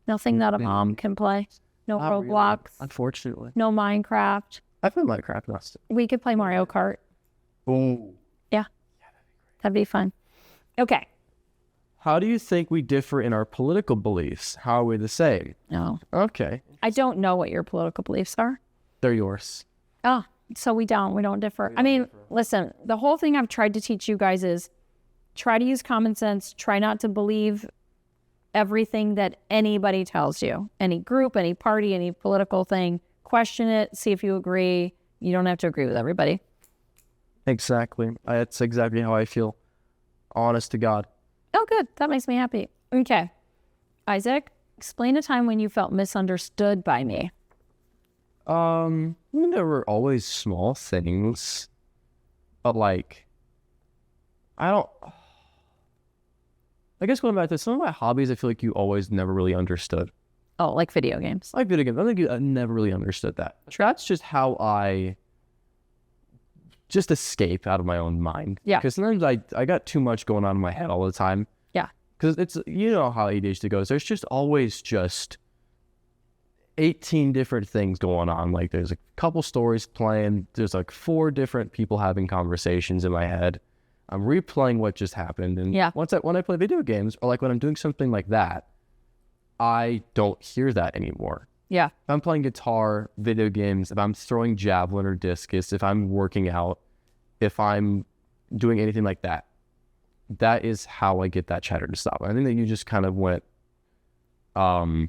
Nothing that a mom can play. No Roblox. Really, unfortunately. No Minecraft. I play Minecraft last time. We could play Mario Kart. Oh. Yeah. That'd be fun. Okay. How do you think we differ in our political beliefs? How are we the same? No. Okay. I don't know what your political beliefs are. They're yours. Oh, so we don't differ. Listen, the whole thing I've tried to teach you guys is try to use common sense. Try not to believe everything that anybody tells you. Any group, any party, any political thing. Question it. See if you agree. You don't have to agree with everybody. Exactly. That's exactly how I feel. Honest to God. Oh, good. That makes me happy. Okay. Isaac, explain a time when you felt misunderstood by me. There were always small things, but like, I guess going back to some of my hobbies, I feel like you always never really understood. Oh, like video games. Like video games. I think I never really understood that. That's just how I just escape out of my own mind. Yeah. Because sometimes I got too much going on in my head all the time. Yeah. Because it's, you know how ADHD goes. There's just always just 18 different things going on. Like there's a couple stories playing. There's like 4 different people having conversations in my head. I'm replaying what just happened. And when I play video games, or like when I'm doing something like that, I don't hear that anymore. Yeah. If I'm playing guitar, video games, if I'm throwing javelin or discus, if I'm working out, if I'm doing anything like that, that is how I get that chatter to stop. I think that you just kind of went, I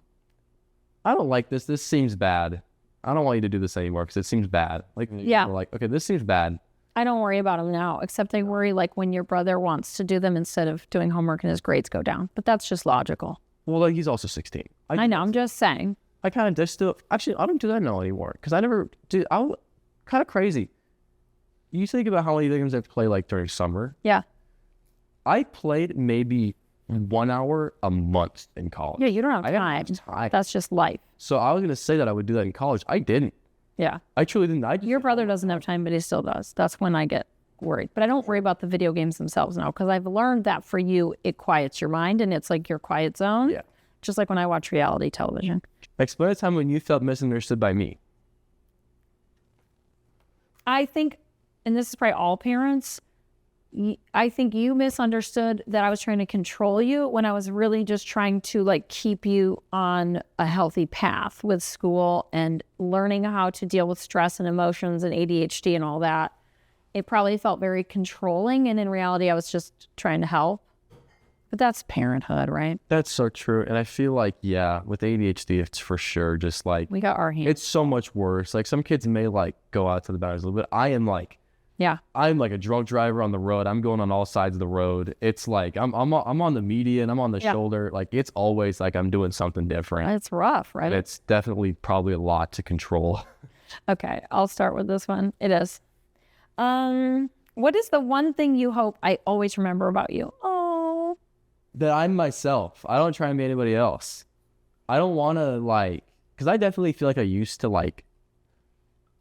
don't like this. This seems bad. I don't want you to do this anymore because it seems bad. Like, yeah. You're like, okay, this seems bad. I don't worry about them now, except I worry like when your brother wants to do them instead of doing homework and his grades go down. But that's just logical. Well, like, he's also 16. I know. I'm just saying. I kind of just still, actually, I don't do that now anymore because I never do. I'm kind of crazy. You think about how many games I play like during summer. Yeah. I played maybe 1 hour a month in college. Yeah, you don't have time. That's just life. So I was going to say that I would do that in college. I didn't. Yeah. I truly didn't. Your brother doesn't have time, but he still does. That's when I get worried. But I don't worry about the video games themselves now because I've learned that for you, it quiets your mind and it's like your quiet zone. Yeah. Just like when I watch reality television. Explain a time when you felt misunderstood by me. I think, and this is probably all parents, I think you misunderstood that I was trying to control you when I was really just trying to like keep you on a healthy path with school and learning how to deal with stress and emotions and ADHD and all that. It probably felt very controlling, and in reality, I was just trying to help. But that's parenthood, right? That's so true. And I feel like, yeah, with ADHD, it's for sure just like... We got our hands. It's so much worse. Like some kids may like go out to the boundaries a little bit. I am like... Yeah. I'm like a drunk driver on the road. I'm going on all sides of the road. It's like I'm on the median. I'm on the shoulder. Like it's always like I'm doing something different. It's rough, right? And it's definitely probably a lot to control. Okay, I'll start with this one. It is. What is the one thing you hope I always remember about you? Oh. That I'm myself. I don't try and be anybody else. I don't want to like, because I definitely feel like I used to like,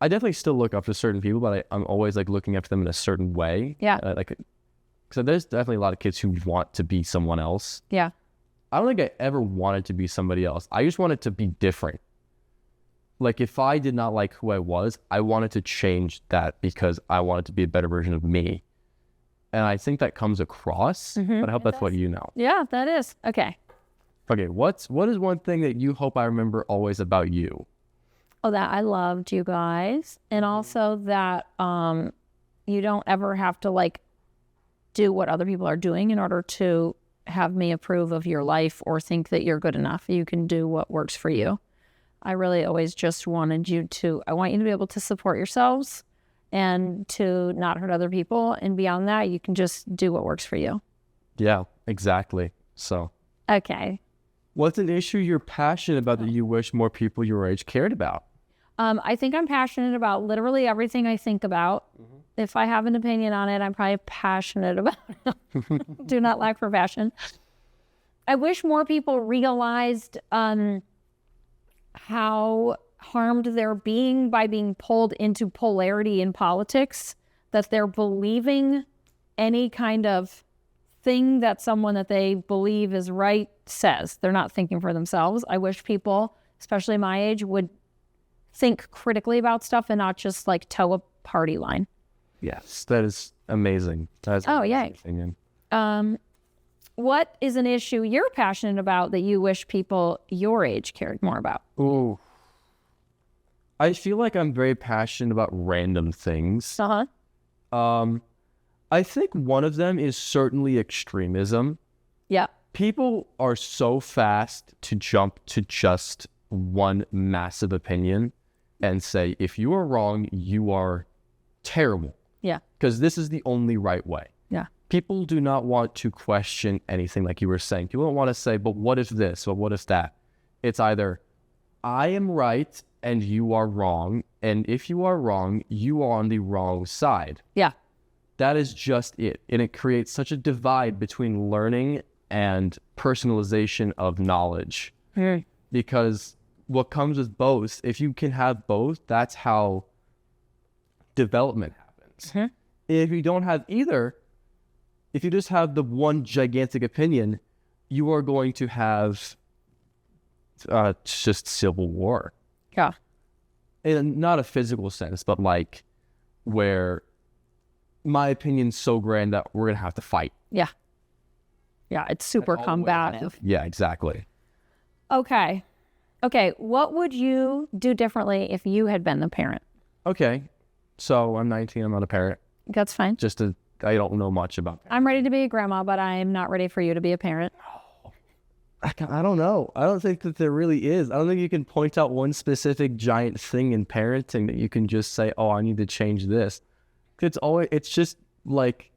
I definitely still look up to certain people, but I'm always like looking up to them in a certain way. Yeah. So there's definitely a lot of kids who want to be someone else. Yeah. I don't think I ever wanted to be somebody else. I just wanted to be different. Like if I did not like who I was, I wanted to change that because I wanted to be a better version of me. And I think that comes across, but I hope that's what you know. Yeah, that is. Okay. Okay, what is one thing that you hope I remember always about you? Oh, that I loved you guys. And also that you don't ever have to like do what other people are doing in order to have me approve of your life or think that you're good enough. You can do what works for you. I really always just wanted you to, I want you to be able to support yourselves and to not hurt other people. And beyond that, you can just do what works for you. Yeah, exactly. So. Okay. What's an issue you're passionate about that you wish more people your age cared about? I think I'm passionate about literally everything I think about. If I have an opinion on it, I'm probably passionate about it. Do not lack for passion. I wish more people realized how harmed they're being by being pulled into polarity in politics, that they're believing any kind of thing that someone that they believe is right says. They're not thinking for themselves. I wish people, especially my age, would think critically about stuff and not just like toe a party line. Yes, that is amazing. That's yay. Opinion. What is an issue you're passionate about that you wish people your age cared more about? Ooh. I feel like I'm very passionate about random things. I think one of them is certainly extremism. Yeah. People are so fast to jump to just one massive opinion and say, if you are wrong, you are terrible. Yeah. Because this is the only right way. Yeah. People do not want to question anything like you were saying. People don't want to say, but what if this? But what if that? It's either I am right and you are wrong. And if you are wrong, you are on the wrong side. Yeah. That is just it. And it creates such a divide between learning and personalization of knowledge. because what comes with both, if you can have both, that's how development happens. If you don't have either, if you just have the one gigantic opinion, you are going to have just civil war. Yeah. In not a physical sense, but like where my opinion's so grand that we're going to have to fight. Yeah. Yeah, it's super combative. Yeah, exactly. Okay. What would you do differently if you had been the parent? Okay. So I'm 19. I'm not a parent. That's fine. I don't know much about parents. I'm ready to be a grandma, but I'm not ready for you to be a parent. I don't know. I don't think that there really is. I don't think you can point out one specific giant thing in parenting that you can just say, oh, I need to change this. It's just like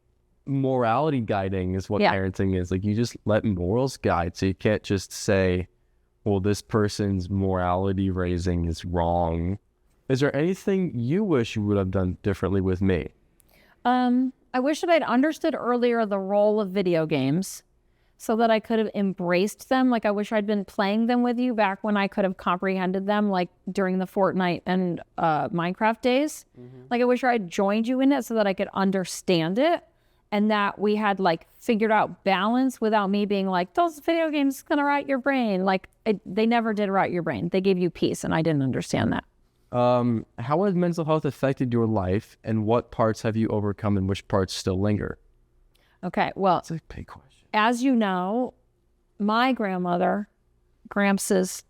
morality guiding is what parenting is. Like you just let morals guide. So you can't just say, well, this person's morality raising is wrong. Is there anything you wish you would have done differently with me? I wish that I'd understood earlier the role of video games so that I could have embraced them. Like I wish I'd been playing them with you back when I could have comprehended them, like during the Fortnite and Minecraft days. Like I wish I'd joined you in it so that I could understand it and that we had like figured out balance without me being like, those video games gonna rot your brain. Like they never did rot your brain. They gave you peace and I didn't understand that. How has mental health affected your life and what parts have you overcome and which parts still linger? Okay, well, that's a big question. As you know, my grandmother, Gramps'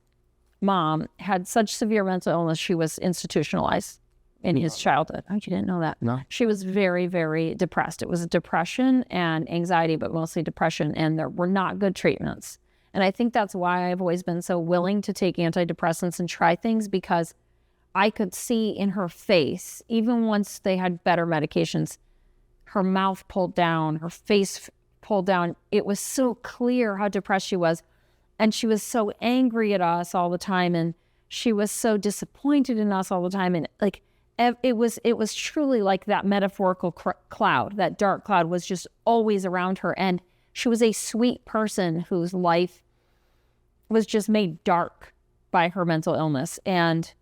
mom, had such severe mental illness, she was institutionalized in his childhood. Oh, you didn't know that? No. She was very, very depressed. It was depression and anxiety, but mostly depression, and there were not good treatments. And I think that's why I've always been so willing to take antidepressants and try things, because I could see in her face, even once they had better medications, her mouth pulled down, her face pulled down. It was so clear how depressed she was. And she was so angry at us all the time. And she was so disappointed in us all the time. And like, it was truly like that metaphorical cloud, that dark cloud was just always around her. And she was a sweet person whose life was just made dark by her mental illness. And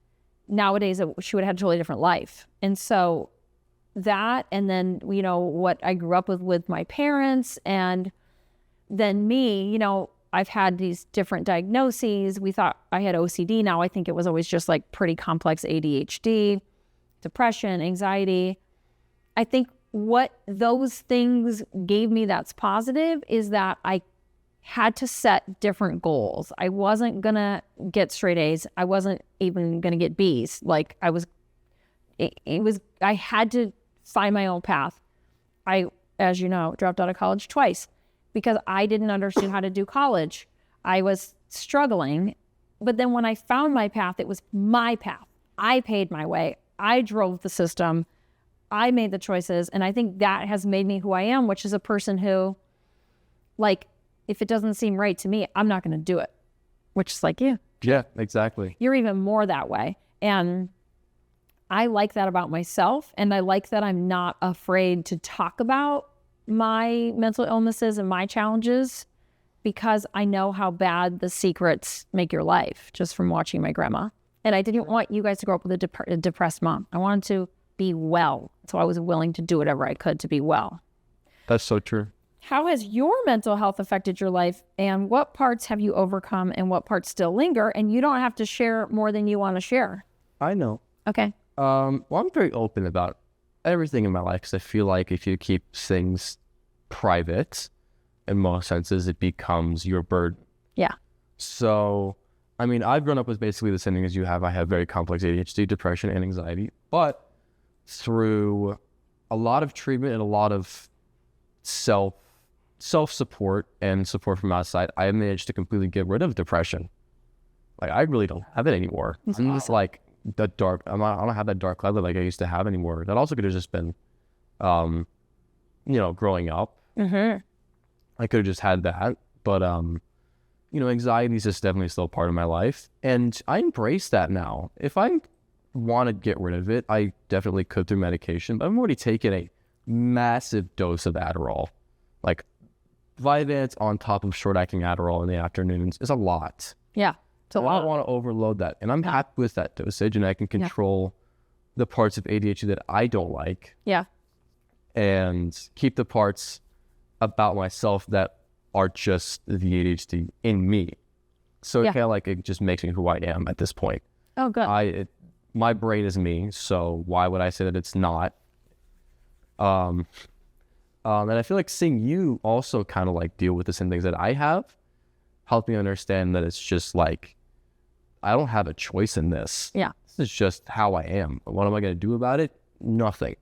nowadays she would have had a totally different life. And so that, and then, you know, what I grew up with my parents, and then me, you know, I've had these different diagnoses. We thought I had OCD. Now I think it was always just like pretty complex ADHD, depression, anxiety. I think what those things gave me that's positive is that I had to set different goals. I wasn't gonna get straight A's. I wasn't even gonna get B's. Like I had to find my own path. I, as you know, dropped out of college twice because I didn't understand how to do college. I was struggling, but then when I found my path, it was my path. I paid my way. I drove the system. I made the choices. And I think that has made me who I am, which is a person who, like, if it doesn't seem right to me, I'm not going to do it, which is like you. Yeah, exactly. You're even more that way. And I like that about myself. And I like that I'm not afraid to talk about my mental illnesses and my challenges, because I know how bad the secrets make your life just from watching my grandma. And I didn't want you guys to grow up with a depressed mom. I wanted to be well. So I was willing to do whatever I could to be well. That's so true. How has your mental health affected your life, and what parts have you overcome and what parts still linger? And you don't have to share more than you want to share. I know. Okay. Well, I'm very open about everything in my life because I feel like if you keep things private, in most senses, it becomes your burden. Yeah. So, I mean, I've grown up with basically the same thing as you have. I have very complex ADHD, depression, and anxiety. But through a lot of treatment and a lot of self-support and support from outside, I managed to completely get rid of depression. Like, I really don't have it anymore. I'm just like the dark. I don't have that dark cloud like I used to have anymore. That also could have just been, growing up. Mm-hmm. I could have just had that, but anxiety is just definitely still part of my life, and I embrace that now. If I want to get rid of it, I definitely could through medication. But I'm already taking a massive dose of Adderall, like Vyvanse on top of short-acting Adderall in the afternoons is a lot. Yeah. It's a I lot. don't want to overload that. And I'm happy with that dosage, and I can control the parts of ADHD that I don't like Yeah. and keep the parts about myself that are just the ADHD in me. So it kind of like, it just makes me who I am at this point. Oh, good. My brain is me, so why would I say that it's not? And I feel like seeing you also kind of like deal with the same things that I have helped me understand that it's just like, I don't have a choice in this. Yeah. This is just how I am. What am I going to do about it? Nothing.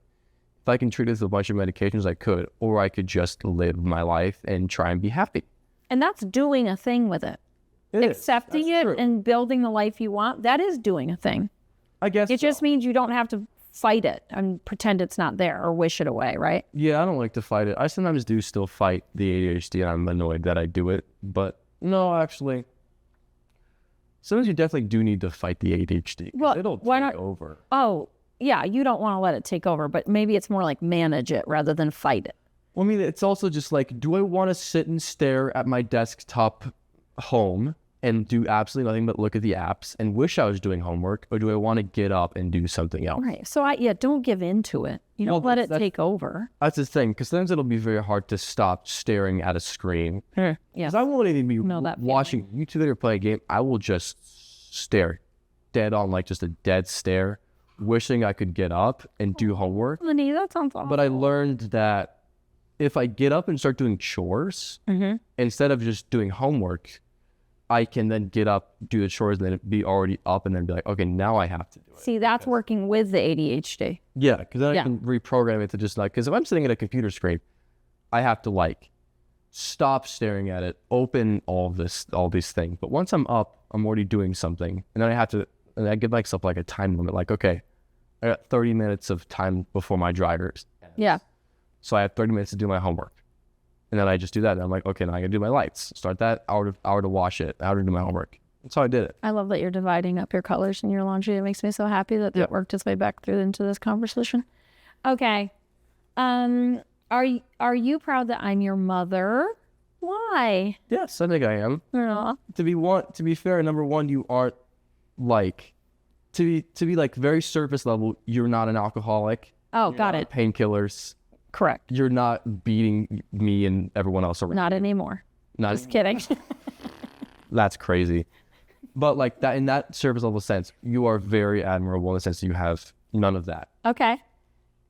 If I can treat this with a bunch of medications, I could, or I could just live my life and try and be happy. And that's doing a thing with it. Accepting it and building the life you want, that is doing a thing. I guess it just means you don't have to fight it and pretend it's not there or wish it away, right? Yeah, I don't like to fight it. I sometimes do still fight the ADHD, and I'm annoyed that I do it. But no, actually, sometimes you definitely do need to fight the ADHD. Well, it'll why take not? over. Oh, yeah, you don't want to let it take over, but maybe it's more like manage it rather than fight it. Well, I mean, it's also just like, do I want to sit and stare at my desktop home and do absolutely nothing but look at the apps and wish I was doing homework, or do I want to get up and do something else? Right. So don't give in to it. You don't let it take over. That's the thing, because sometimes it'll be very hard to stop staring at a screen. Yeah. Because I won't even be that watching YouTube or play a game. I will just stare dead on, like just a dead stare, wishing I could get up and do homework. Lenny, that sounds awful. But I learned that if I get up and start doing chores, instead of just doing homework, I can then get up, do the chores, and then be already up, and then be like, okay, now I have to do it. See, that's working with the ADHD. Yeah, because then I can reprogram it to just like, because if I'm sitting at a computer screen, I have to like stop staring at it, open all these things. But once I'm up, I'm already doing something, and then I give myself like a time limit, like, okay, I got 30 minutes of time before my drivers. Yeah. So I have 30 minutes to do my homework. And then I just do that. And I'm like, okay, now I gotta do my lights. Start that, hour to wash it, hour to do my homework. That's how I did it. I love that you're dividing up your colors in your laundry. It makes me so happy that it worked its way back through into this conversation. Okay. Are you proud that I'm your mother? Why? Yes, I think I am. Aw. To be fair, number one, you aren't like, to be like very surface level, you're not an alcoholic. Oh, got it. Painkillers. Correct. You're not beating me and everyone else around. Not anymore. Just kidding. That's crazy. But like that, in that surface level sense, you are very admirable in the sense that you have none of that. Okay.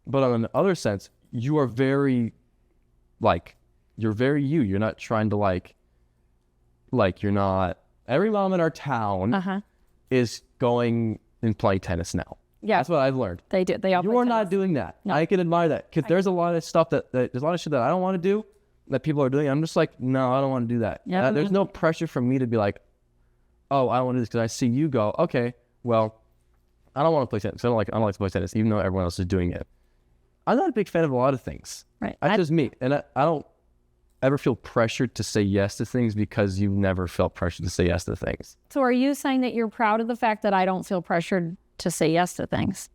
But on the other sense, you are very, like, you're very you. You're not trying to like you're not, every mom in our town is going and playing tennis now. Yeah. That's what I've learned. They do. They all You are not doing that. No. I can admire that. Because there's a lot of stuff there's a lot of shit that I don't want to do that people are doing. I'm just like, no, I don't want to do that. Yeah. There's no pressure for me to be like, oh, I don't want to do this, because I see you go, okay, well, I don't want to play tennis. I don't like to play tennis, even though everyone else is doing it. I'm not a big fan of a lot of things. Right. That's just me. And I don't ever feel pressured to say yes to things, because you've never felt pressured to say yes to things. So are you saying that you're proud of the fact that I don't feel pressured to say yes to things?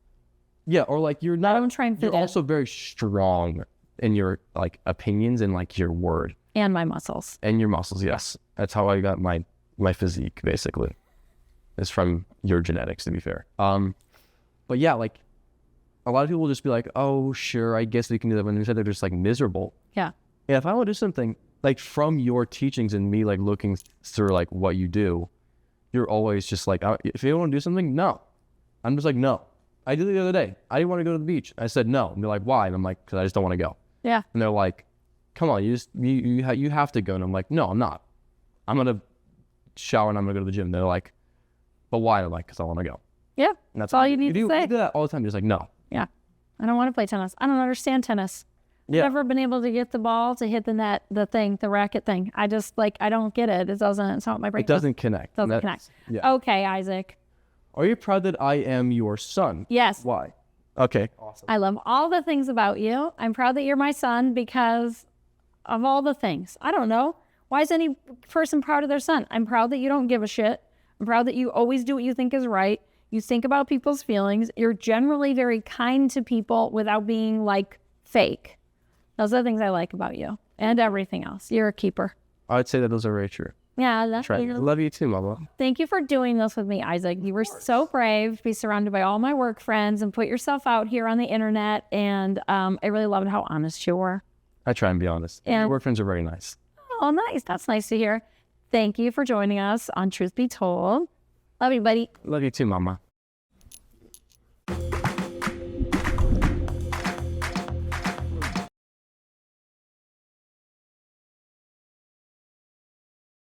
Yeah, or like you're not. I don't try and fit You're also very strong in your like opinions and like your word. And my muscles. And your muscles, yes. That's how I got my physique, basically. It's from your genetics, to be fair. But yeah, like a lot of people will just be like, oh, sure, I guess we can do that, when instead they're just like miserable. Yeah. And if I want to do something like from your teachings and me like looking through like what you do, you're always just like, if you want to do something, no. I'm just like, no. I did it the other day. I didn't want to go to the beach. I said no. And they're like, why? And I'm like, because I just don't want to go. Yeah. And they're like, come on, you have to go. And I'm like, no, I'm not. I'm going to shower and I'm going to go to the gym. And they're like, but why? And I'm like, because I want to go. Yeah. And that's all you need to say. You do that all the time. You're just like, no. Yeah. I don't want to play tennis. I don't understand tennis. Yeah. I've never been able to get the ball to hit the net, the racket thing. I just like, I don't get it. It's not my brain. It doesn't connect. Doesn't connect. Yeah. Okay, Isaac. Are you proud that I am your son? Yes. Why? Okay. Awesome. I love all the things about you. I'm proud that you're my son because of all the things. I don't know. Why is any person proud of their son? I'm proud that you don't give a shit. I'm proud that you always do what you think is right. You think about people's feelings. You're generally very kind to people without being like fake. Those are the things I like about you and everything else. You're a keeper. I'd say that those are very true. Yeah, that's Try. Love you too, Mama. Thank you for doing this with me, Isaac. You were so brave to be surrounded by all my work friends and put yourself out here on the internet. And I really loved how honest you were. I try and be honest. And your work friends are very nice. Oh, nice. That's nice to hear. Thank you for joining us on Truth Be Told. Love you, buddy. Love you too, Mama.